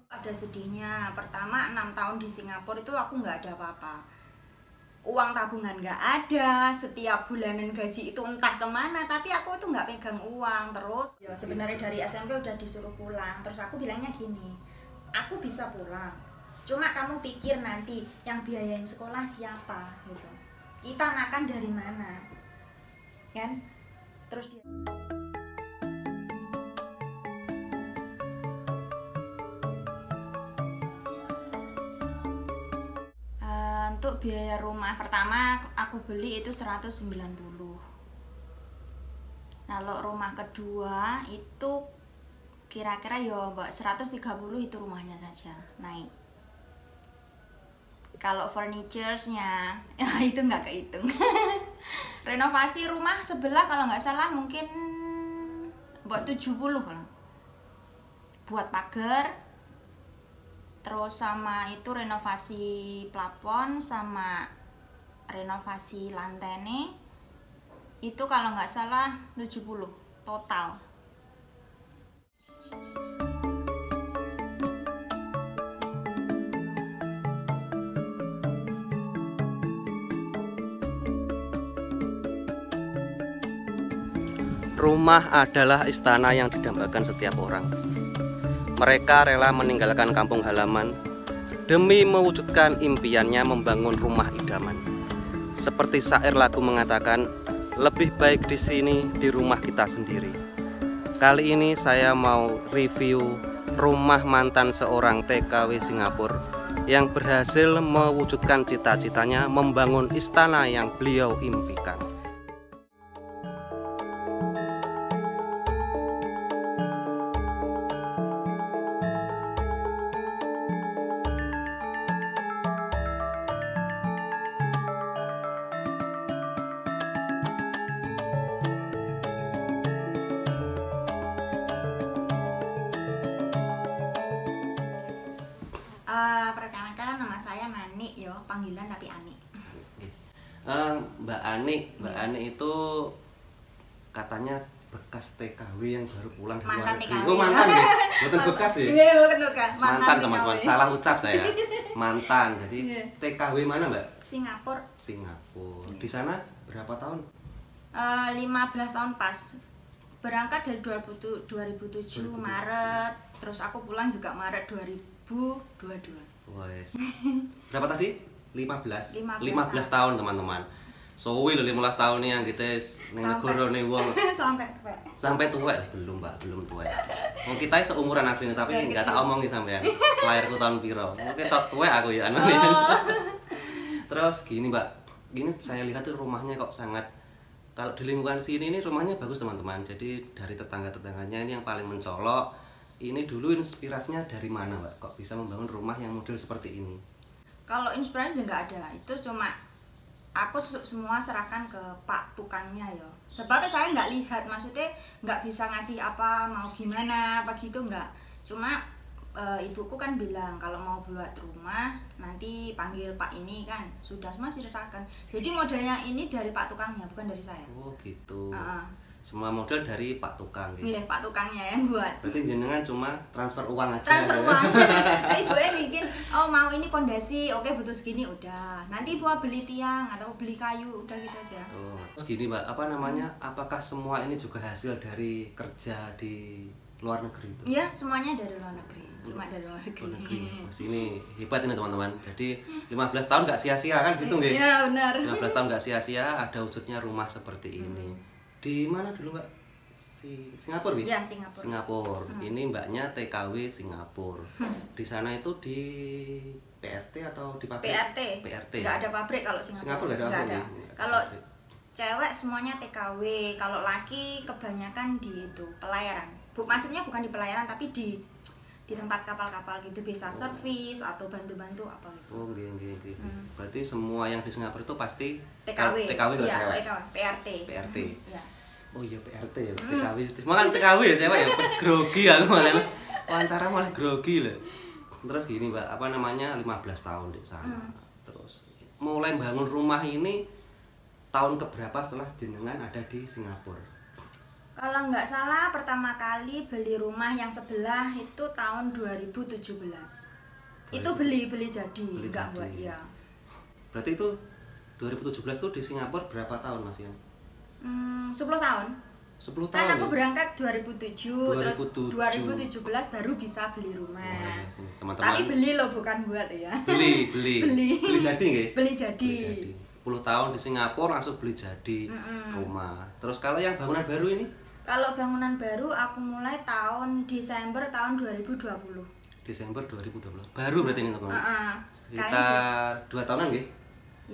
Ada sedihnya. Pertama 6 tahun di Singapura itu aku nggak ada apa-apa. Uang tabungan nggak ada, setiap bulanan gaji itu entah kemana, tapi aku tuh nggak pegang uang. Terus ya sebenarnya dari SMP udah disuruh pulang. Terus aku bilangnya gini, aku bisa pulang, cuma kamu pikir nanti yang biayain sekolah siapa gitu, kita makan dari mana kan. Terus dia untuk biaya rumah pertama aku beli itu 190. Kalau rumah kedua itu kira-kira ya 130 itu rumahnya saja naik. Kalau furniture-nya ya itu nggak kehitung. Renovasi rumah sebelah kalau nggak salah mungkin buat 70 lah. Buat pagar, terus sama itu renovasi plafon sama renovasi lantainya itu kalau nggak salah 70 total. Rumah adalah istana yang didambakan setiap orang. Mereka rela meninggalkan kampung halaman demi mewujudkan impiannya membangun rumah idaman. Seperti syair lagu mengatakan, lebih baik di sini di rumah kita sendiri. Kali ini saya mau review rumah mantan seorang TKW Singapura yang berhasil mewujudkan cita-citanya membangun istana yang beliau impikan. Perkenalkan nama saya Nani yo, panggilan tapi Ani. Mbak Ani itu katanya bekas TKW yang baru pulang dari luar negeri. TKW. Oh mantan ya, bukan bekas ya? Iya bukan. Mantan teman-teman, salah ucap saya. Mantan, jadi Iya. TKW mana Mbak? Singapura. Di sana berapa tahun? 15 tahun pas. Berangkat dari 2007 Maret, terus aku pulang juga Maret 2022. Wes. Berapa tadi? 15 tahun. tahun teman-teman. Sowi lho 15 tahun nih yang kita ning negara nih wong. Sampai tua belum Mbak, belum tua. Wong kita seumuran aslinya tapi enggak tak omongi sampean. Lahirku tahun piro. Oke tok tua aku ya anu. Terus gini Mbak, gini saya lihat tuh rumahnya kok sangat, kalau di lingkungan sini ini rumahnya bagus teman-teman. Jadi dari tetangga-tetangganya ini yang paling mencolok. Ini dulu inspirasinya dari mana Mbak? Kok bisa membangun rumah yang model seperti ini? Kalau inspirasi nggak ada, itu cuma aku semua serahkan ke Pak tukangnya ya. Sebabnya saya nggak lihat, maksudnya nggak bisa ngasih apa mau gimana apa gitu nggak. Cuma ibuku kan bilang kalau mau buat rumah nanti panggil Pak ini kan, sudah semua serahkan. Jadi modelnya ini dari Pak tukangnya bukan dari saya. Oh gitu. Semua model dari Pak tukang gitu. Iya, Pak tukangnya yang buat. Berarti jenengan cuma transfer uang aja. Transfer ya? uang. Ibunya bikin, oh mau ini pondasi, oke butuh segini udah. Nanti buat beli tiang atau beli kayu, udah gitu aja. Oh, terus gini Mbak, apa namanya? Apakah semua ini juga hasil dari kerja di luar negeri itu? Iya, semuanya dari luar negeri. Cuma dari luar negeri. Mas ini hebat ini teman-teman. Jadi 15 tahun nggak sia-sia kan gitu nggih? Iya, benar. 15 tahun nggak sia-sia, ada wujudnya rumah seperti ini. Di mana dulu Mbak? Singapura Bi? Iya, Singapura. Singapura. Ini mbaknya TKW Singapura. Di sana itu di PRT atau di pabrik? PRT. Nggak ada pabrik kalau Singapura. Nggak ada pabrik. Kalau cewek semuanya TKW, kalau laki kebanyakan di itu pelayaran. Maksudnya bukan di pelayaran tapi di tempat kapal-kapal gitu, bisa servis atau bantu-bantu apa gitu. Oh, nggih. Berarti semua yang di Singapura itu pasti TKW. TKW nggak Iya, cewek? PRT. Iya. Oh iya PRT ya, TKW. Makan TKW ya cewek ya, grogi aku malah. Wawancara malah grogi loh. Terus gini Mbak, apa namanya 15 tahun di sana. Terus mulai bangun rumah ini tahun keberapa setelah jenengan ada di Singapura? Kalau nggak salah pertama kali beli rumah yang sebelah itu tahun 2017. Itu beli jadi, nggak buat ya. Berarti itu 2017 tuh di Singapura berapa tahun Mas ya? 10 tahun. 10 tahun. Kan aku berangkat 2007, 2007. terus 2017 baru bisa beli rumah. Teman-teman. Tapi beli loh, bukan buat ya. Beli. Beli jadi nggih? Beli jadi. 10 tahun di Singapura langsung beli jadi rumah. Terus kalau yang bangunan baru ini? Kalau bangunan baru aku mulai tahun Desember tahun 2020. Desember 2020. Baru berarti ini teman-teman. Sekitar 2 tahunan nggih?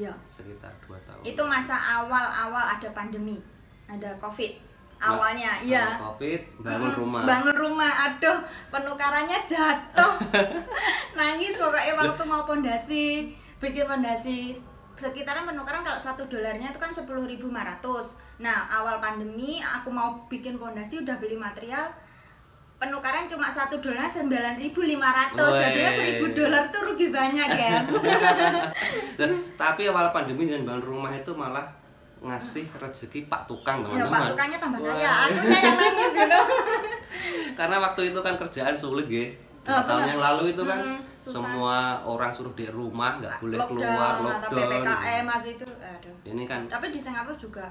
Iya. Sekitar 2 tahun. Itu masa awal-awal ada pandemi. Ada Covid. Awalnya, iya. Covid, bangun rumah. Bangun rumah, aduh, penukarannya jatuh. Nangis pokoknya waktu mau pondasi, bikin pondasi. Sekitaran penukaran kalau $1 itu kan 10.500. Nah, awal pandemi aku mau bikin pondasi udah beli material. Penukaran cuma $1 $9.500. Jadinya $1.000 tuh rugi banyak, guys. Tapi awal pandemi dan bangun rumah itu malah ngasih rezeki Pak Tukang, teman-teman. Ya, Pak Tukangnya tambah kaya. Akunya yang nangis gitu. Karena waktu itu kan kerjaan sulit, nggih. Tahun yang lalu itu kan semua orang suruh di rumah, nggak boleh keluar, lockdown. Atau PPKM itu, aduh. Ini kan. Tapi di Singapura juga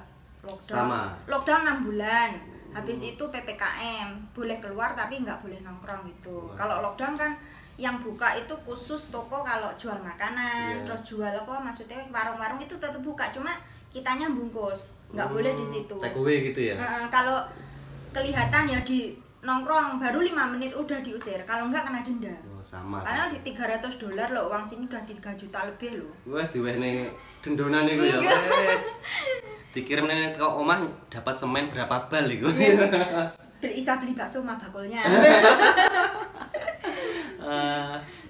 lockdown. Sama. Lockdown 6 bulan. Habis itu PPKM, boleh keluar tapi nggak boleh nongkrong gitu. Kalau lockdown kan yang buka itu khusus toko kalau jual makanan, terus jual apa maksudnya warung-warung itu tetap buka, cuma kitanya bungkus, nggak boleh di situ. Take away gitu ya. Kalau kelihatan ya di nongkrong baru 5 menit udah diusir, kalau nggak kena denda. Sama. Karena di $300 loh, uang sini udah 3 juta lebih loh. Wah, diwehne dendonan iku ya wes. Dikirim nenek ke omah dapat semen berapa bal iku. Bisa beli bakso sama bakulnya.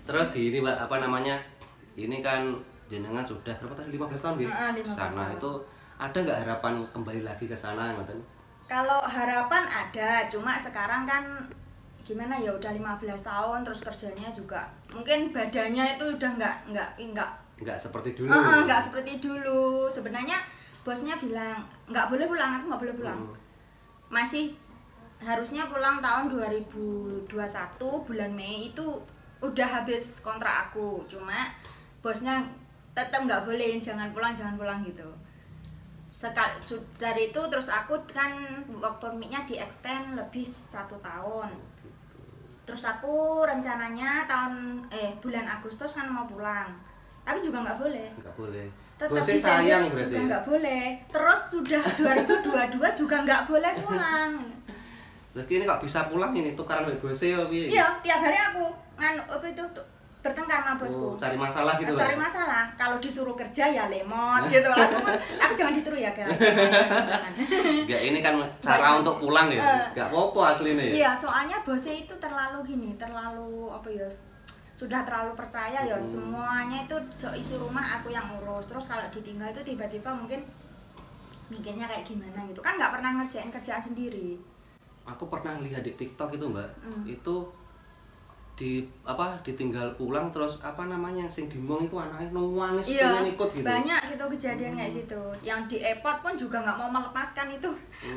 Terus gini Mbak, apa namanya? Ini kan jenengan sudah berapa tadi 15 tahun gitu di sana. Itu ada nggak harapan kembali lagi ke sana ngoten? Kalau harapan ada, cuma sekarang kan gimana ya, udah 15 tahun terus kerjanya juga mungkin badannya itu udah nggak seperti dulu. Nggak seperti dulu. Sebenarnya bosnya bilang nggak boleh pulang, aku nggak boleh pulang. Masih harusnya pulang tahun 2021 bulan Mei, itu udah habis kontrak aku, cuma bosnya tetap nggak boleh, jangan pulang gitu. Dari itu terus aku kan work permit-nya di extend lebih 1 tahun. Terus aku rencananya bulan Agustus kan mau pulang, tapi juga nggak boleh. Tetap di sayang juga nggak boleh. Terus sudah 2022 juga nggak boleh pulang. Lagi ini kok bisa pulang ini tukaran dengan bosnya ya piye? Iya, tiap hari aku bertengkar sama bosku. Cari masalah gitu. Cari masalah. Kalau disuruh kerja ya lemot gitu lah. Tapi jangan ditiru ya, guys. Jangan. Enggak, ini kan cara untuk pulang ya. Enggak apa-apa aslinya. Iya, soalnya bosnya itu terlalu apa ya? Sudah terlalu percaya ya, semuanya itu isi rumah aku yang urus. Terus kalau ditinggal itu tiba-tiba mungkin mikirnya kayak gimana gitu. Kan nggak pernah ngerjain kerjaan sendiri. Aku pernah lihat di TikTok itu Mbak, itu ditinggal pulang terus apa namanya sing dimong itu anaknya nangis pengen ikut gitu. Banyak gitu kejadian kayak gitu. Yang di airport pun juga nggak mau melepaskan itu,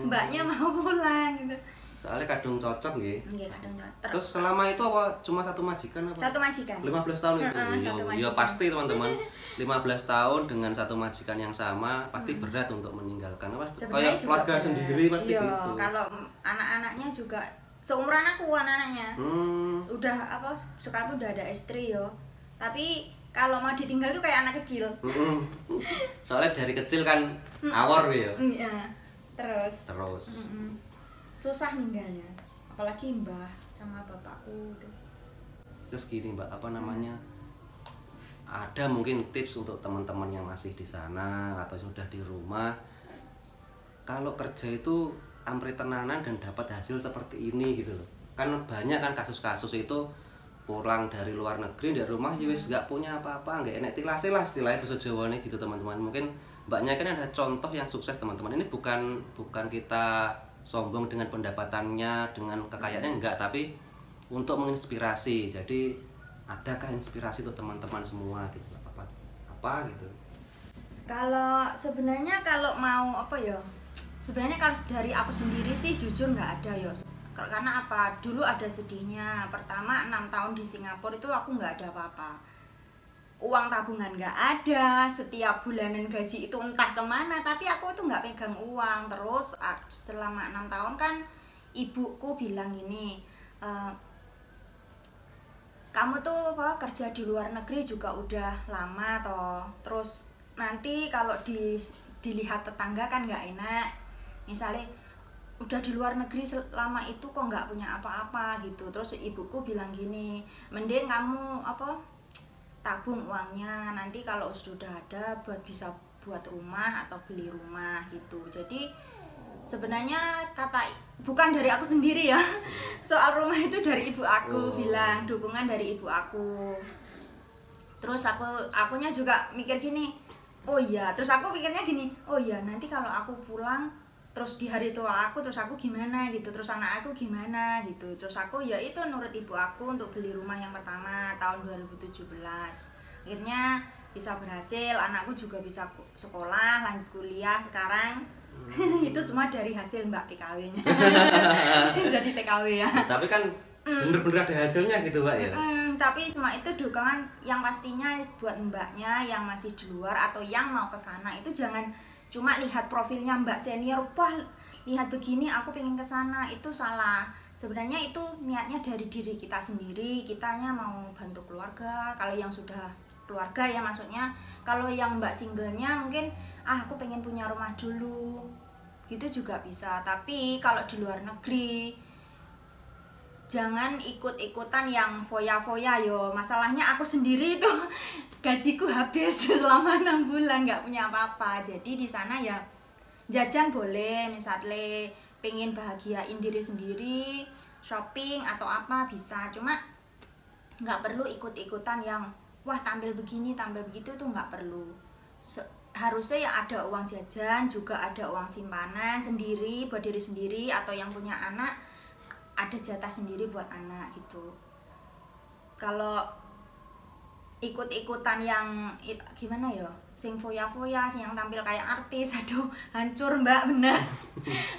mbaknya mau pulang gitu. Soalnya kadung cocok nggih. Iya, kadung cocok. Terus selama itu apa cuma satu majikan apa? Satu majikan. 15 tahun itu. Ya pasti teman-teman. 15 tahun dengan satu majikan yang sama pasti berat untuk meninggalkan apa? Kayak keluarga sendiri pasti gitu. Kalau anak-anaknya juga seumuran aku anak-anaknya. Udah sekarang udah ada istri yo. Tapi kalau mau ditinggal tuh kayak anak kecil. Soalnya dari kecil kan awor ya. Iya. Terus. Susah ninggalnya, apalagi mbah sama bapakku itu. Terus gini Mbak, apa namanya, ada mungkin tips untuk teman-teman yang masih di sana atau sudah di rumah, kalau kerja itu amri tenanan dan dapat hasil seperti ini gitu loh. Kan banyak kan kasus-kasus itu pulang dari luar negeri, dari rumah ya wis gak punya apa-apa, gak enek tilase lah istilahnya bahasa Jawane gitu teman-teman. Mungkin mbaknya kan ada contoh yang sukses teman-teman. Ini bukan kita sombong dengan pendapatannya, dengan kekayaannya, enggak, tapi untuk menginspirasi. Jadi adakah inspirasi untuk teman-teman semua gitu, apa gitu? Kalau sebenarnya kalau mau Sebenarnya kalau dari aku sendiri sih jujur nggak ada ya. Karena apa? Dulu ada sedihnya. Pertama 6 tahun di Singapura itu aku nggak ada apa-apa. Uang tabungan nggak ada. Setiap bulanan gaji itu entah kemana. Tapi aku tuh nggak pegang uang. Terus selama 6 tahun kan ibuku bilang gini, kamu tuh kerja di luar negeri juga udah lama toh. Terus nanti kalau dilihat tetangga kan nggak enak. Misalnya udah di luar negeri selama itu kok nggak punya apa-apa gitu. Terus ibuku bilang gini, mending kamu tabung uangnya, nanti kalau sudah ada bisa buat rumah atau beli rumah gitu. Jadi sebenarnya bukan dari aku sendiri ya, soal rumah itu dari ibu aku. Bilang dukungan dari ibu aku. Terus akunya juga mikir gini, oh iya, terus aku pikirnya gini, oh iya nanti kalau aku pulang terus di hari tua aku, terus aku gimana gitu, terus anak aku gimana gitu. Terus aku ya itu nurut ibu aku untuk beli rumah yang pertama tahun 2017. Akhirnya bisa berhasil, anakku juga bisa sekolah, lanjut kuliah sekarang. Itu semua dari hasil Mbak TKW-nya. Jadi TKW ya. Tapi kan bener-bener ada hasilnya gitu Mbak ya. Tapi semua itu dukungan yang pastinya buat mbaknya yang masih di luar atau yang mau ke sana. Itu jangan cuma lihat profilnya Mbak senior, wah lihat begini aku pengen ke sana, itu salah. Sebenarnya itu niatnya dari diri kita sendiri, kitanya mau bantu keluarga. Kalau yang sudah keluarga ya maksudnya, kalau yang Mbak singlenya mungkin aku pengen punya rumah dulu, gitu juga bisa. Tapi kalau di luar negeri jangan ikut-ikutan yang foya-foya yo. Masalahnya aku sendiri itu gajiku habis selama 6 bulan nggak punya apa-apa. Jadi di sana ya jajan boleh, misalnya pengen bahagiain diri sendiri, shopping atau apa bisa. Cuma nggak perlu ikut-ikutan yang wah tampil begini, tampil begitu, itu nggak perlu. Harusnya ya ada uang jajan, juga ada uang simpanan sendiri buat diri sendiri, atau yang punya anak ada jatah sendiri buat anak gitu. Kalau ikut-ikutan yang gimana ya, sing foya-foya, sing yang tampil kayak artis, aduh hancur Mbak, bener.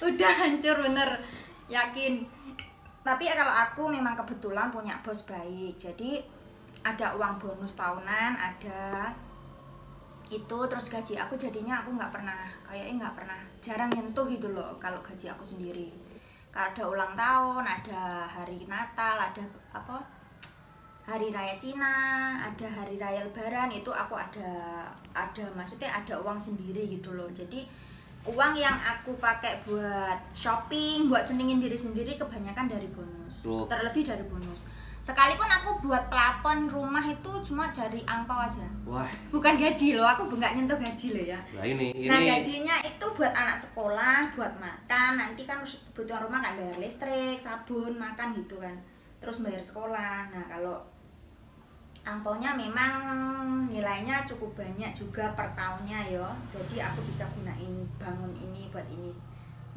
Udah hancur bener, yakin. Tapi kalau aku memang kebetulan punya bos baik, jadi ada uang bonus tahunan, ada itu. Terus gaji aku jadinya aku nggak pernah, kayaknya nggak pernah, jarang nyentuh gitu loh kalau gaji aku sendiri. Kalau ada ulang tahun, ada hari Natal, ada apa, hari raya Cina, ada hari raya Lebaran, itu aku ada maksudnya ada uang sendiri gitu loh. Jadi uang yang aku pakai buat shopping, buat senengin diri sendiri kebanyakan dari bonus, terlebih dari bonus. Sekalipun aku buat plafon rumah itu cuma dari angpau aja. Wah. Bukan gaji loh, aku nggak nyentuh gaji loh ya. Nah ini. Nah gajinya itu buat anak sekolah, buat makan. Nanti kan kebutuhan rumah kan bayar listrik, sabun, makan gitu kan. Terus bayar sekolah. Nah kalau angpaunya memang nilainya cukup banyak juga per tahunnya ya. Jadi aku bisa gunain bangun ini buat ini.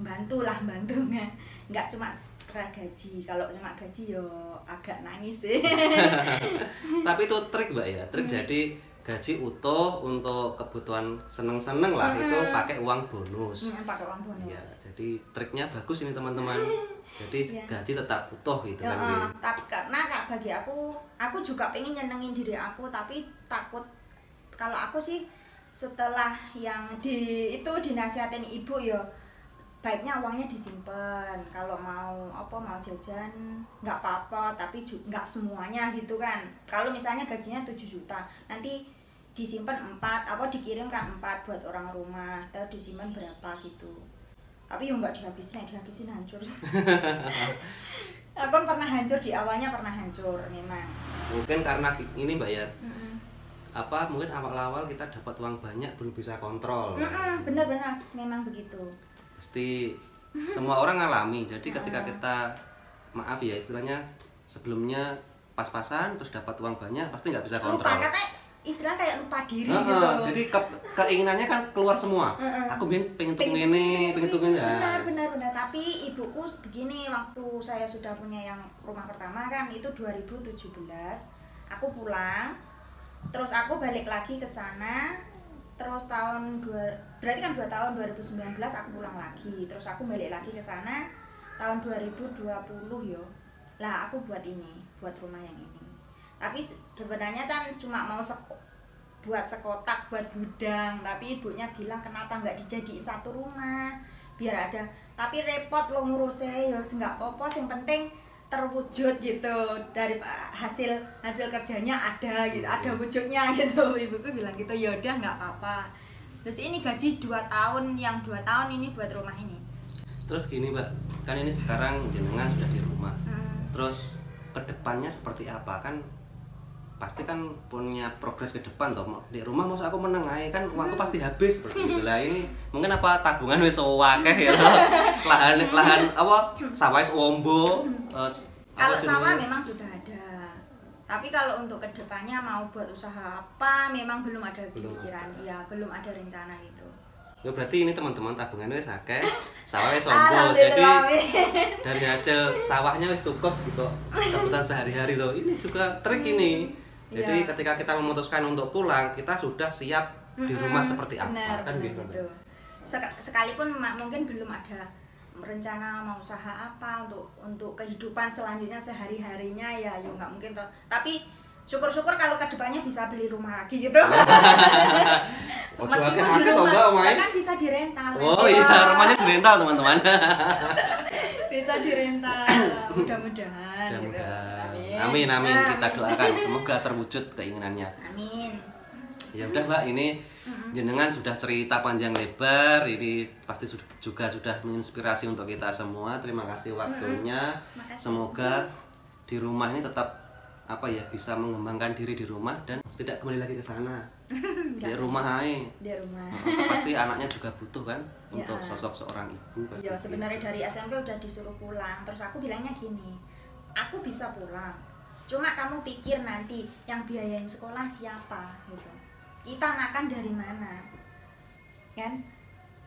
Bantunya, nggak cuma sekedar gaji. Kalau cuma gaji yo agak nangis sih. Tapi itu trik Mbak ya, trik. Jadi gaji utuh untuk kebutuhan seneng-seneng lah, itu pakai uang bonus. Pakai uang bonus. Ya, jadi triknya bagus ini teman-teman. Jadi gaji tetap utuh gitu ya, kan. Tapi karena bagi aku juga pengen nyenengin diri aku, tapi takut kalau aku sih setelah yang dinasihatin ibu ya, baiknya uangnya disimpan. Kalau mau jajan nggak apa-apa, tapi nggak semuanya gitu kan. Kalau misalnya gajinya 7 juta, nanti disimpan 4, dikirimkan 4 buat orang rumah, atau disimpan berapa gitu. Tapi ya nggak dihabisin hancur. Aku pernah hancur, di awalnya pernah hancur memang. Mungkin karena ini Mbak ya, mungkin awal-awal kita dapat uang banyak belum bisa kontrol. Benar-benar memang begitu. Pasti semua orang ngalami. Jadi ketika kita, maaf ya istilahnya, sebelumnya pas-pasan terus dapat uang banyak, pasti nggak bisa kontrol. Lupa, katanya istilah kayak lupa diri gitu. Jadi keinginannya kan keluar semua. Aku pengen tuh ini, pengen tuh ini. Benar. Tapi ibuku begini, waktu saya sudah punya yang rumah pertama kan itu 2017. Aku pulang, terus aku balik lagi ke sana. Terus berarti kan 2 tahun 2019 aku pulang lagi. Terus aku balik lagi ke sana tahun 2020 yo. Lah aku buat rumah yang ini. Tapi sebenarnya kan cuma mau buat sekotak, buat gudang. Tapi ibunya bilang kenapa nggak dijadiin satu rumah biar ada. Tapi repot lo ngurusnya yo, nggak apa-apa. Yang penting terwujud gitu, dari hasil kerjanya ada gitu, ada wujudnya gitu. Ibuku bilang gitu, ya udah nggak apa-apa. Terus ini gaji 2 tahun, yang 2 tahun ini buat rumah ini. Terus gini Mbak, kan ini sekarang jenengan sudah di rumah. Terus kedepannya seperti apa? Kan pasti kan punya progres ke depan toh. Di rumah maksud aku menengahi kan uangku pasti habis seperti itu. Lah ini mungkin apa tabungan wis akeh ya. Lahan apa sawah wis ombo. Kalau sawah memang sudah ada. Tapi kalau untuk kedepannya mau buat usaha apa memang belum ada pikiran. Iya, belum ada rencana gitu. Ya berarti ini teman-teman tabungannya wis akeh, sawah wis ombo. Jadi dari hasil sawahnya wis cukup gitu. Kebutuhan sehari-hari loh. Ini juga trik ini. Jadi ketika kita memutuskan untuk pulang, kita sudah siap di rumah seperti apa. Benar, kan benar, gitu. Sekalipun mungkin belum ada rencana mau usaha apa untuk kehidupan selanjutnya sehari-harinya ya nggak mungkin toh. Tapi syukur-syukur kalau kedepannya bisa beli rumah lagi gitu. Meskipun di rumah kan bisa dirental. Oh iya, rumahnya dirental teman-teman. Bisa dirental, mudah-mudahan gitu. Amin. Kita doakan semoga terwujud keinginannya. Amin. Ya udah Mbak, ini jenengan sudah cerita panjang lebar, ini pasti juga sudah menginspirasi untuk kita semua. Terima kasih waktunya. Semoga di rumah ini tetap bisa mengembangkan diri di rumah dan tidak kembali lagi ke sana. Di rumah aja. Di rumah. Pasti anaknya juga butuh kan untuk sosok seorang ibu. Ya sebenarnya dari SMP udah disuruh pulang. Terus aku bilangnya gini, aku bisa pulang. Cuma kamu pikir nanti yang biayain sekolah siapa gitu. Kita makan dari mana? Kan?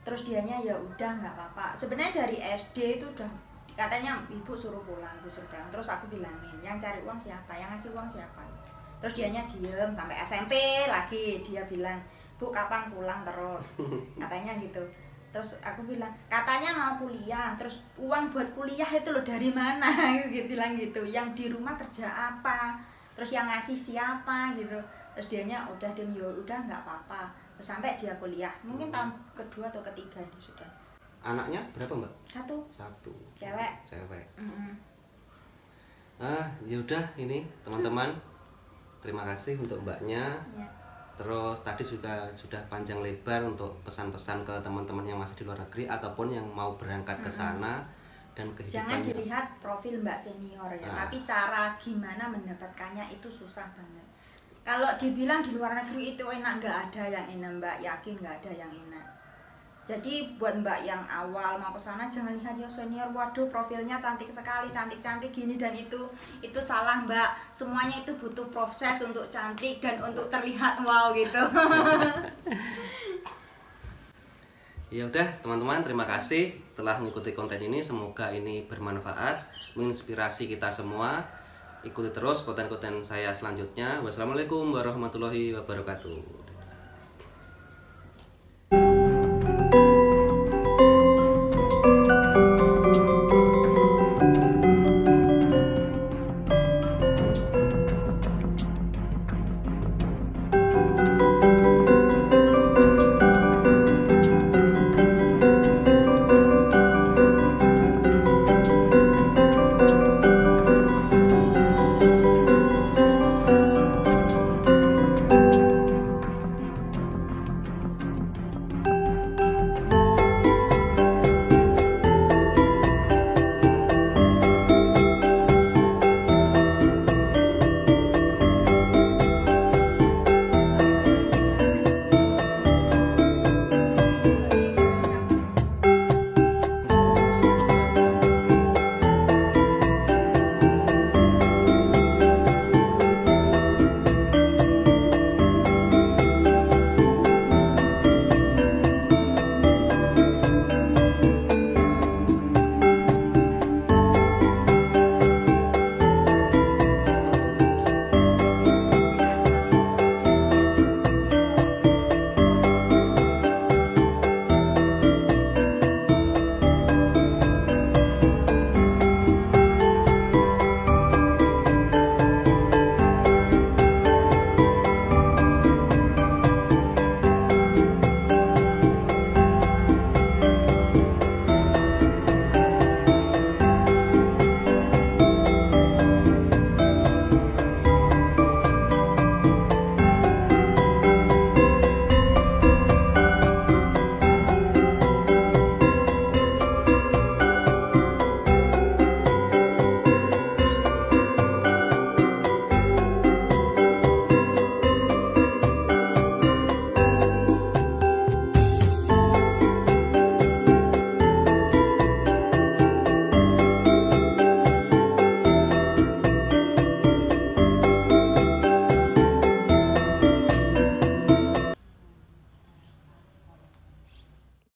Terus dianya ya udah nggak apa-apa. Sebenarnya dari SD itu udah katanya ibu suruh pulang. Terus aku bilangin, yang cari uang siapa? Yang ngasih uang siapa? Terus dianya diem sampai SMP lagi dia bilang, "Bu, kapan pulang terus?" Katanya gitu. Terus aku bilang, katanya mau kuliah, terus uang buat kuliah itu loh dari mana? Gitu bilang gitu. Yang di rumah kerja apa? Terus yang ngasih siapa gitu. Terus dianya udah diem, ya udah nggak apa-apa. Terus sampai dia kuliah, mungkin tahun kedua atau ketiga itu sudah. Anaknya berapa Mbak? Satu. Cewek. Ya udah ini teman-teman. Terima kasih untuk Mbaknya. Ya. Terus tadi sudah panjang lebar untuk pesan-pesan ke teman-teman yang masih di luar negeri ataupun yang mau berangkat ke sana dan kehidupannya. Jangan dilihat profil Mbak senior ya, tapi cara gimana mendapatkannya itu susah banget. Kalau dibilang di luar negeri itu enak, nggak ada yang enak Mbak, yakin nggak ada yang enak. Jadi buat Mbak yang awal mau ke sana jangan lihat ya senior, waduh profilnya cantik sekali, cantik gini dan itu salah Mbak. Semuanya itu butuh proses untuk cantik dan untuk terlihat wow gitu. Ya udah teman-teman, terima kasih telah mengikuti konten ini. Semoga ini bermanfaat, menginspirasi kita semua. Ikuti terus konten-konten saya selanjutnya. Wassalamualaikum warahmatullahi wabarakatuh.